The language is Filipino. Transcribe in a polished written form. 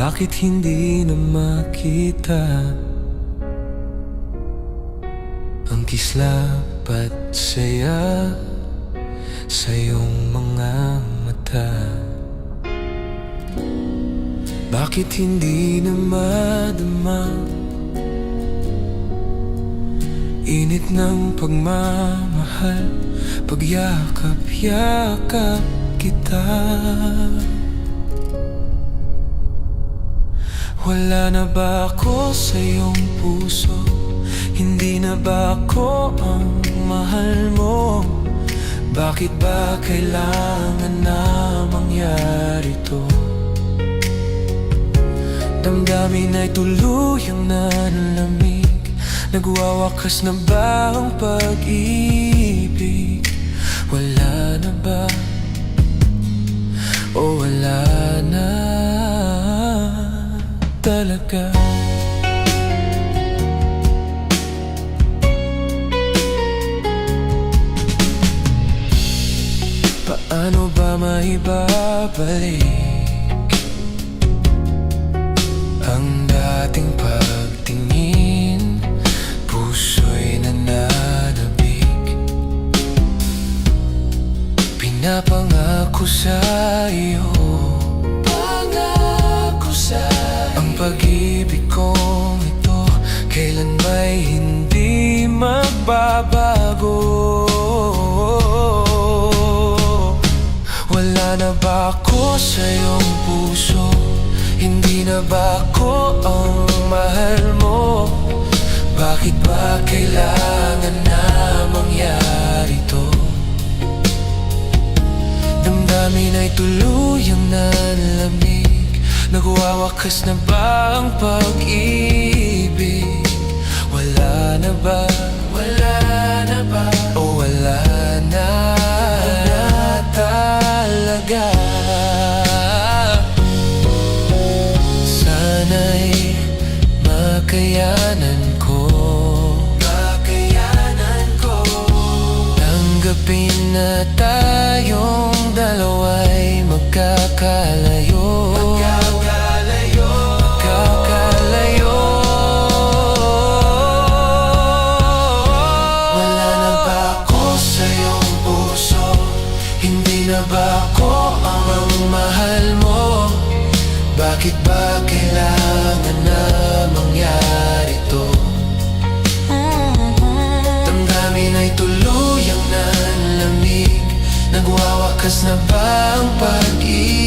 Bakit hindi na makita ang kislap at saya sa iyong mga mata? Bakit hindi na madama init ng pagmamahal, pagyakap-yakap kita? Wala na ba ako sa iyong puso? Hindi na ba ako ang mahal mo? Bakit ba kailangan na mangyari to? Damdamin ay tuluyang nanlamig. Nagwawakas na ba ang pag-ibig? Wala na ba? O wala na talaga? Paano ba maibabalik ang dating pagtingin? Puso'y nananabik. Pinapangako sa iyo, ang pag-ibig kong ito kailan ba'y hindi magbabago? Wala na ba ako sa iyong puso? Hindi na ba ako ang mahal mo? Bakit ba kailangan na mangyari to? Damdamin ay tuluyang nanlamig. Nagwawakas na ba ang pag-ibig? Wala na ba? Wala na ba? O wala na talaga? Sana'y makayanan ko tanggapin na tayong dalawa'y magkakalayo. Wala na ba ako sa iyong puso? Hindi na ba ako ang mahal mo? Bakit ba kailangan na mangyari to? Damdamin ay tuluyang nanlamig. Nagwawakas na ba ang pag-ibig?